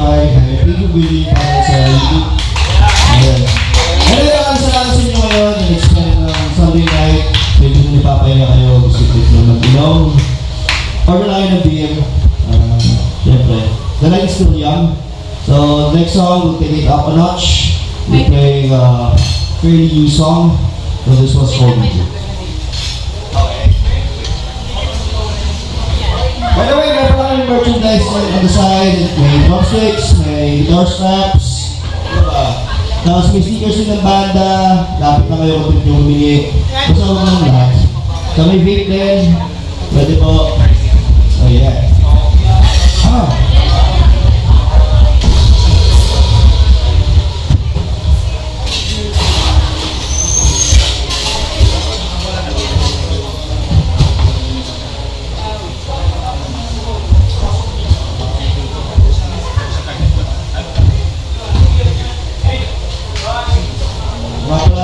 Spotify. And thank you really para sa YouTube. Ayan. Ano yung salamat sa inyo ngayon? Nag-explain ng Sunday night. Pwede nyo ipapahinga kayo. Gusto ko mag-ilaw. Or wala kayo ng BM. Siyempre. The night is still young. So next song, we'll take it up a notch. We'll play a fairly new song. So this was called By the way, meron lang yung merchandise on the side. May drumsticks, may guitar straps. Diba? Tapos may stickers din ng banda. Lapit na kayo kung yung humingi. Gusto ko naman lahat. So may vape din. Pwede po. Oh yeah.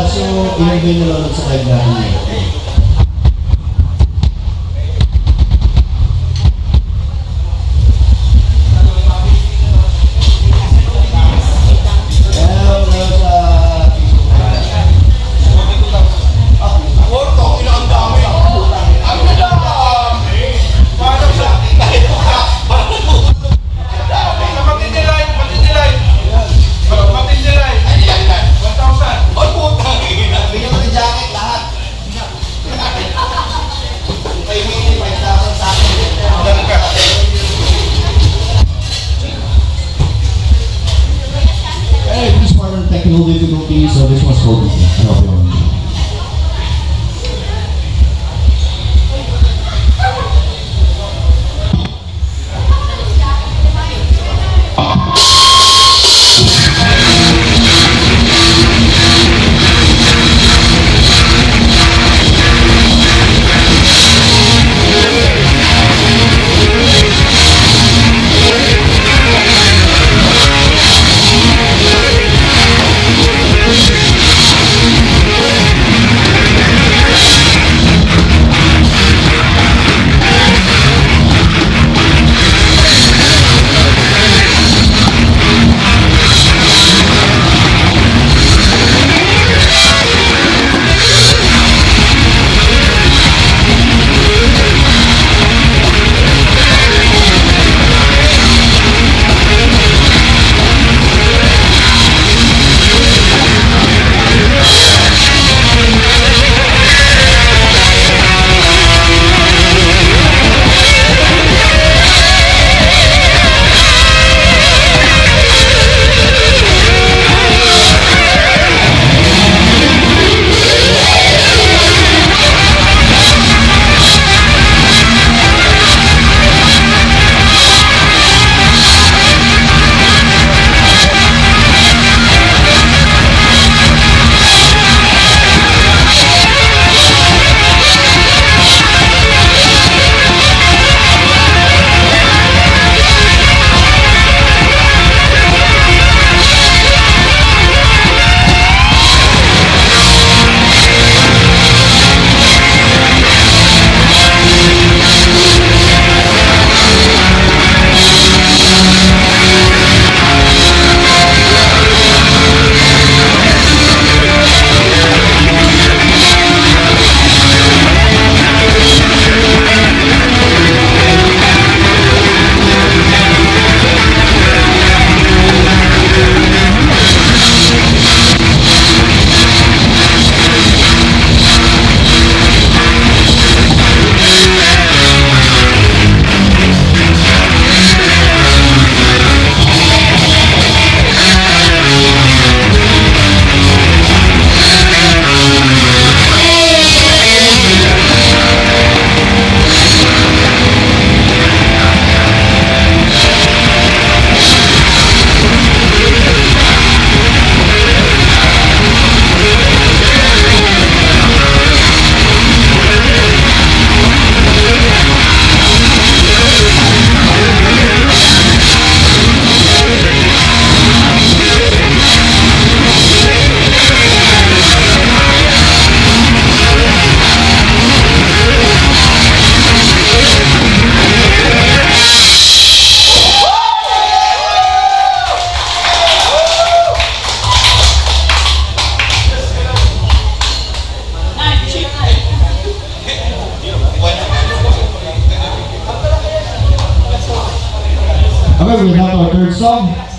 So, i-review nyo lang sa live natin ngayon. Technical difficulties, so this was called. I hope you enjoy.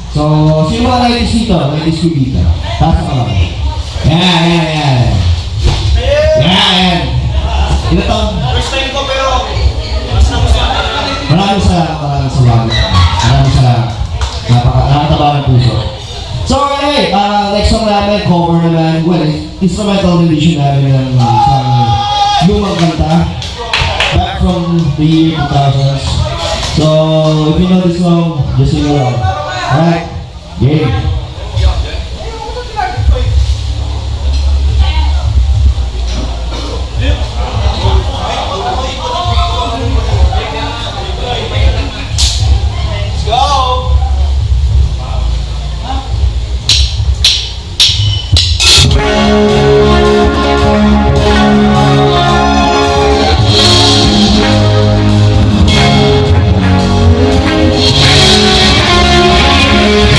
So, sino mga ladies dito? Ladies ko dito. Taas ka lang. Yan. Yan. Ilan taon? First time ko pero Maraming salamat. Nakakataba ng puso. So, anyway, next song namin, cover naman, well, instrumental rendition namin ng isang lumang kanta back from the year 2000s. So, if you know this song, just sing along. Alright? Game. go! Thank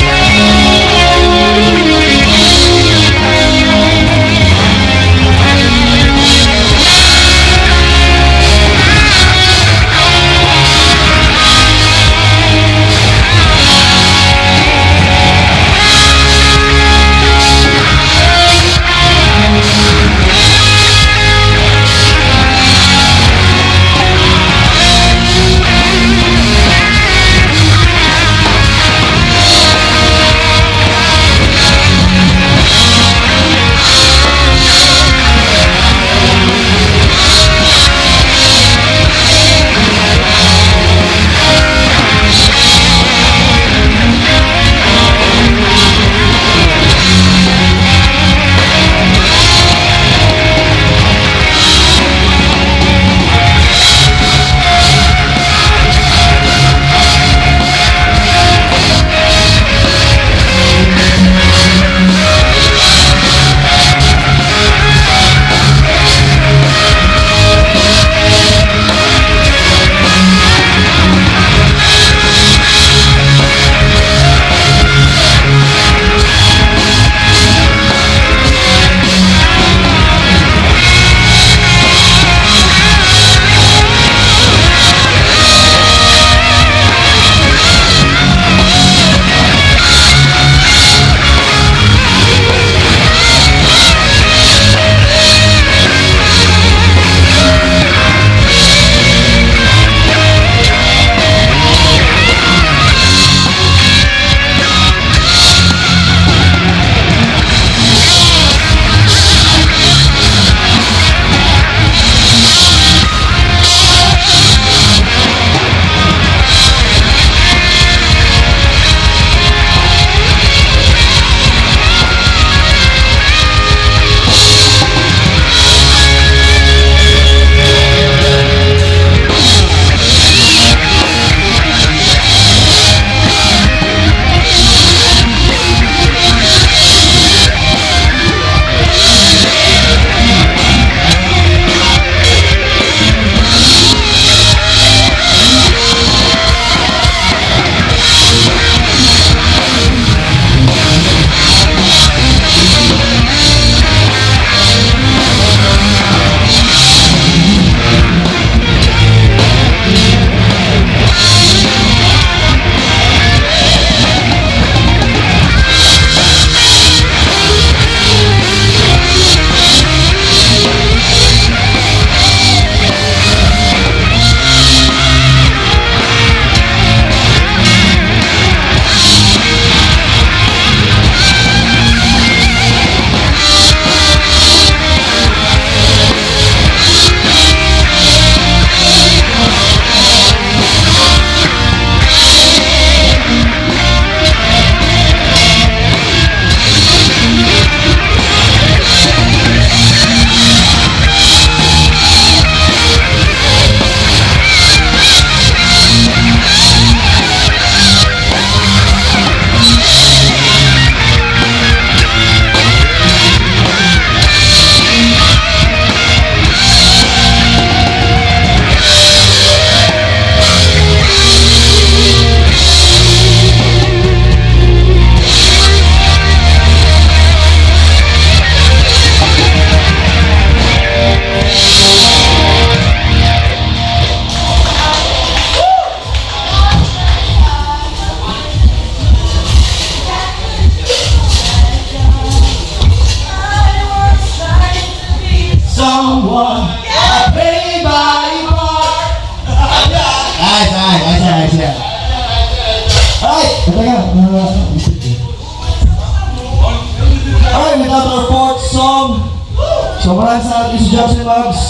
So maraming salamat din si Johnson Muggs,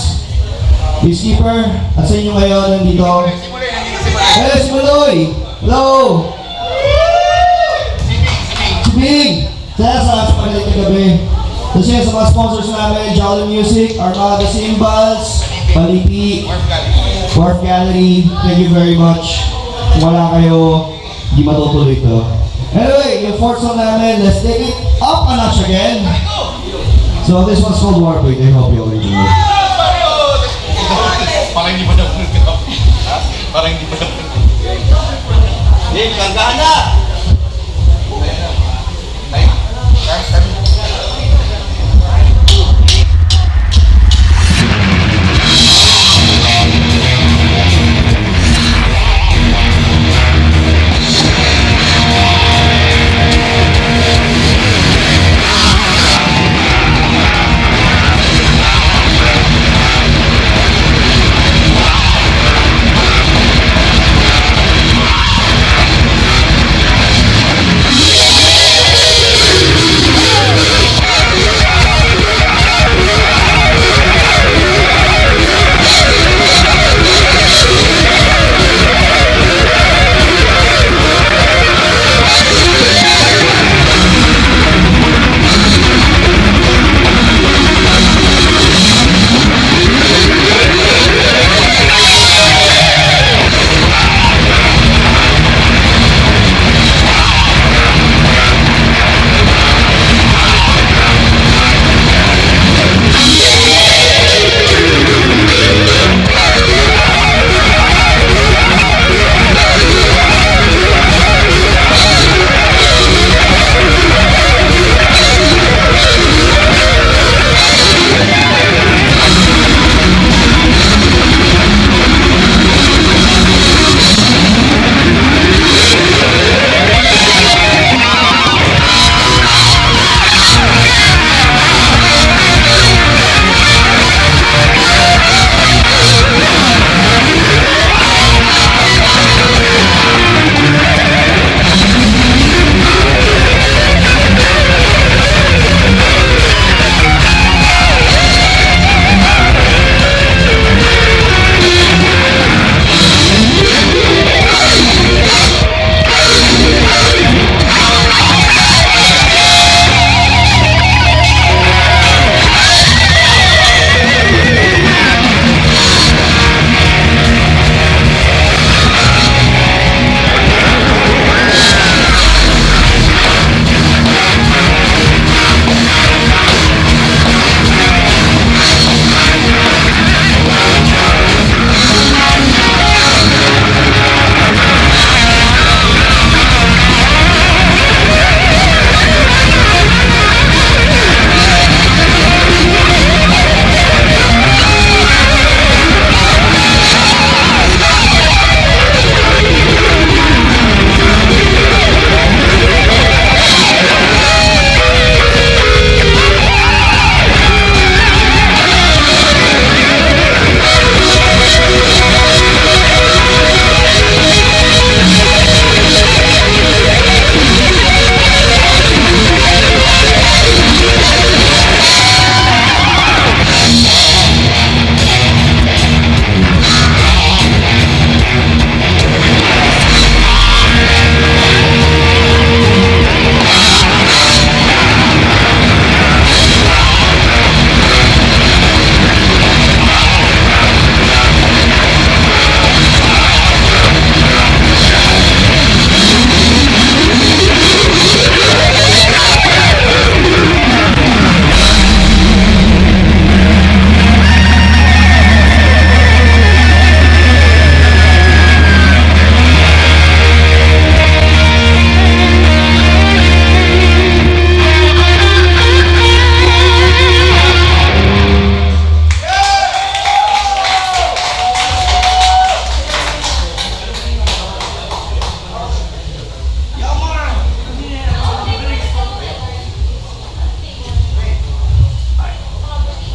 Peacekeeper, at sa inyo ngayon nandito. Hello, si Maloy! Hello! Si Big! Salamat sa pagdating ng gabi. Tapos yan sa mga sponsors namin, Jolly Music, Armada Cymbals, Palipi, Wharf Gallery, thank you very much. Kung wala kayo, di matutuloy ito. Anyway, yung fourth song namin, let's take it up a notch again. So this one's called Warpig. I hope you all enjoy it. Parang hindi pa daw. Parang hindi pa daw. Kanggahan na!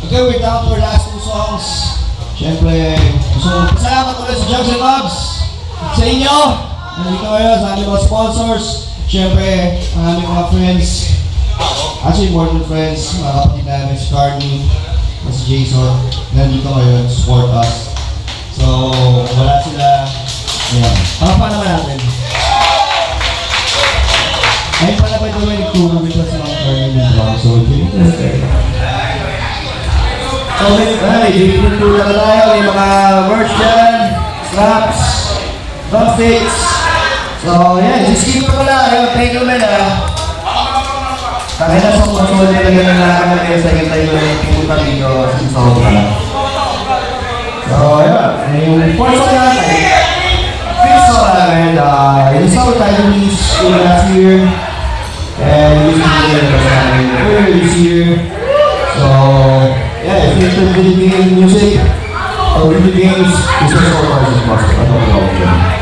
Okay, we're down to our last two songs. Siyempre, so pasalamat ulit sa Johnson Muggs. Sa inyo, nandito kayo sa aming mga sponsors. Siyempre, ang aming mga friends. Actually, more than friends, mga kapatid namin si Carney. mas Jason, nandito ngayon, support us. So, wala sila. Ayan. Pa naman natin. Ayun pala ba ito may nagturo with us mga Carmen and Brown. So, ay, dito na tayo. May mga merch dyan, straps, drumsticks. So, yan. Just keep ko pala. Ayun, thank you man Kaya na sa console talaga ng nakakamay kayo sa yung tayo na pupunta dito sa sahod ka lang. So, yun. Yung first song natin. First song natin. Yung sahod tayo release last year. And this year, earlier this year. So, yeah, if you're interested in video music or video games, this is all part of this must. I don't know.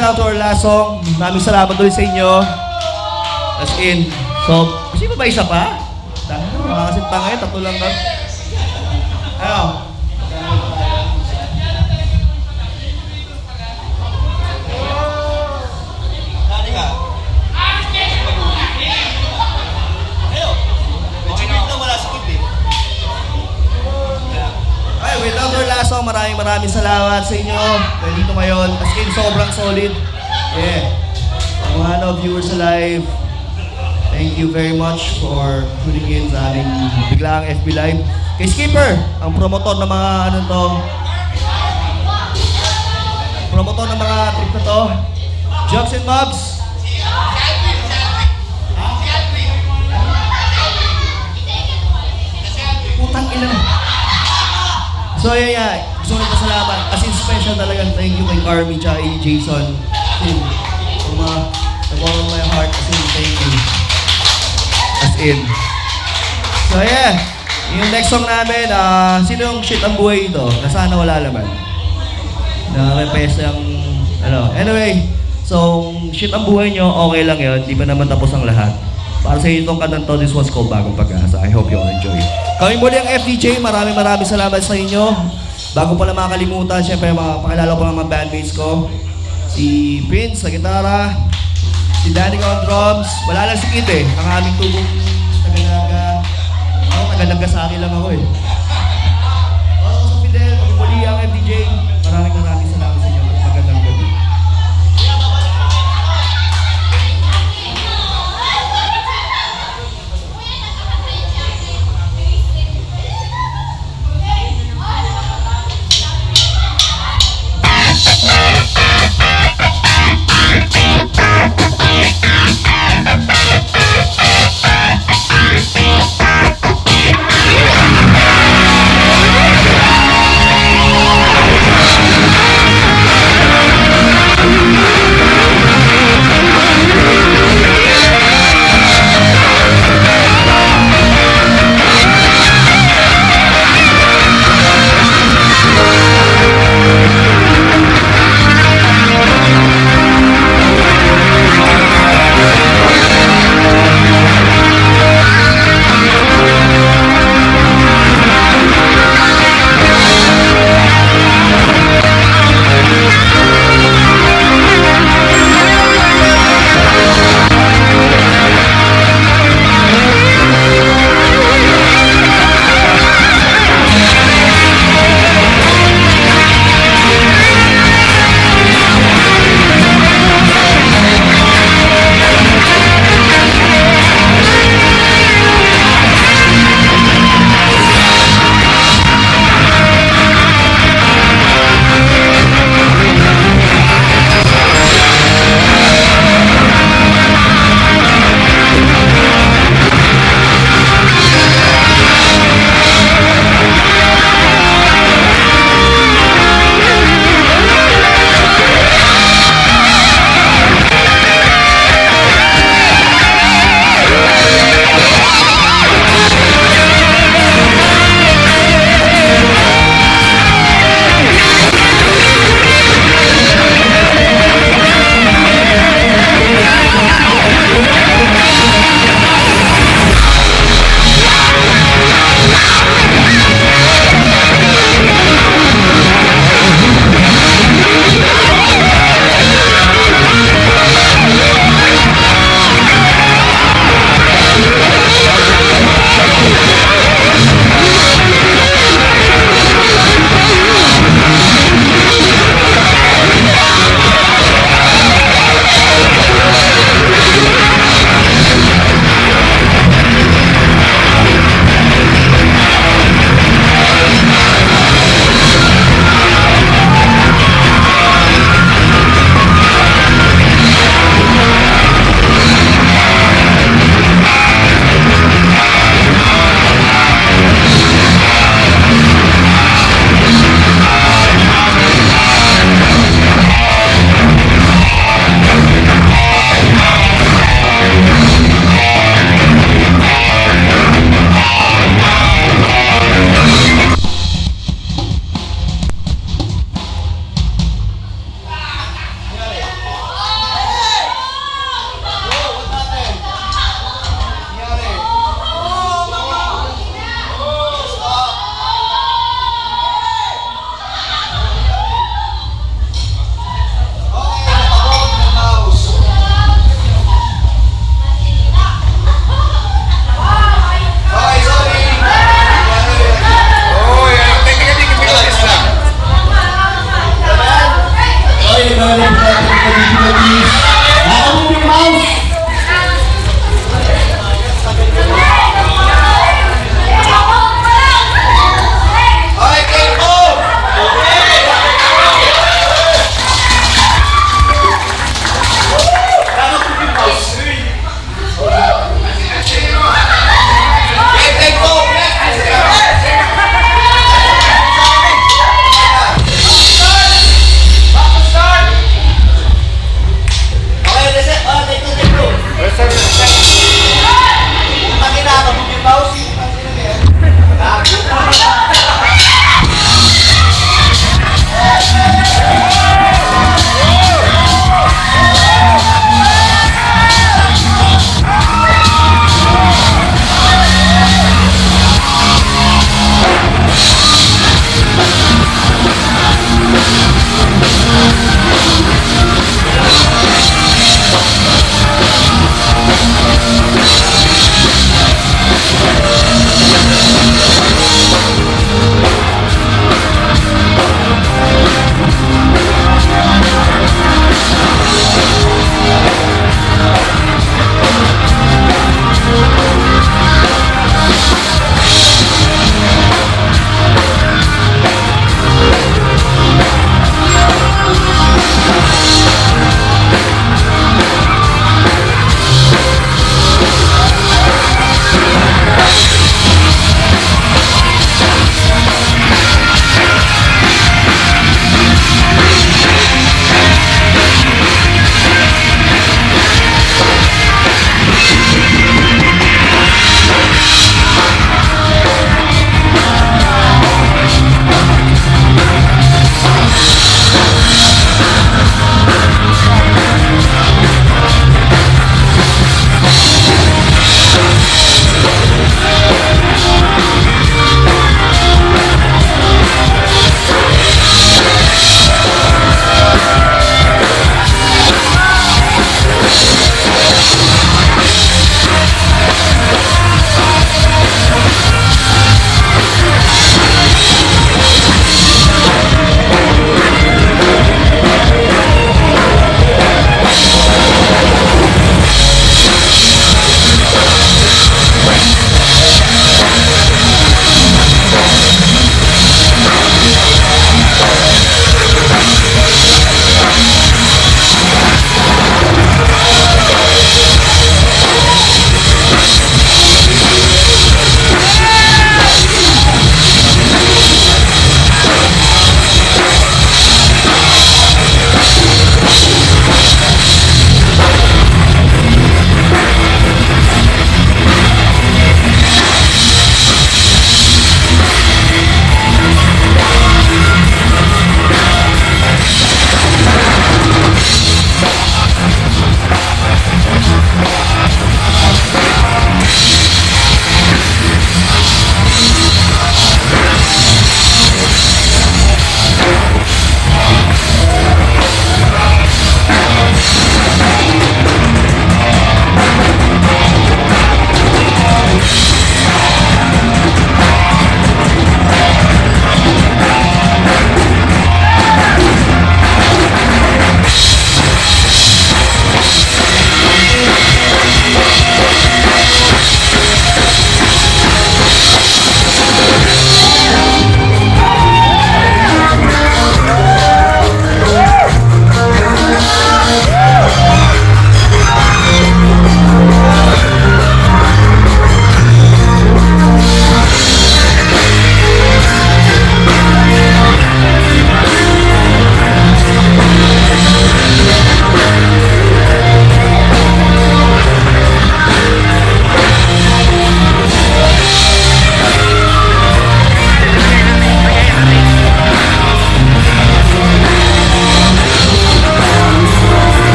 down to our last song. Maraming salamat ulit sa inyo. As in. So, kasi ba isa pa? Kasi pa ngayon, tatlo lang na. Ayaw. Nani ka? Ayo. Medyo na wala sa kundi. Ay, without our last song, maraming salamat sa inyo. Nandito ngayon. As in, sobrang solid. Yeah. Ang mga viewers alive, thank you very much for tuning in sa aming biglaang FB Live. Kay Skipper, ang promotor ng mga ano to. Promotor ng mga trip na to. Jokes and Mobs. Putang ina. So yeah. Gusto ko pasalamat. As in special talaga. Thank you kay Carmi tsaka kay Jason. Nag-warm my heart. As in, thank you. As in. So yeah. Yung next song namin, sino yung shit ang buhay ito? Na sana wala laman. Na may pesta yung, ano. Anyway, so, shit ang buhay nyo, okay lang yun. Di pa naman tapos ang lahat. Para sa inyo itong kantang to, this was called Bagong Pag-asa. I hope you all enjoy. Kami muli ang FDJ, maraming salamat sa inyo. Bago pala makalimutan, syempre pakilala ko mga bandmates ko. Si Prince sa gitara, si Danny on drums. Wala lang si Kid ang aming tubong taga-naga. Ako taga-nagasaki lang ako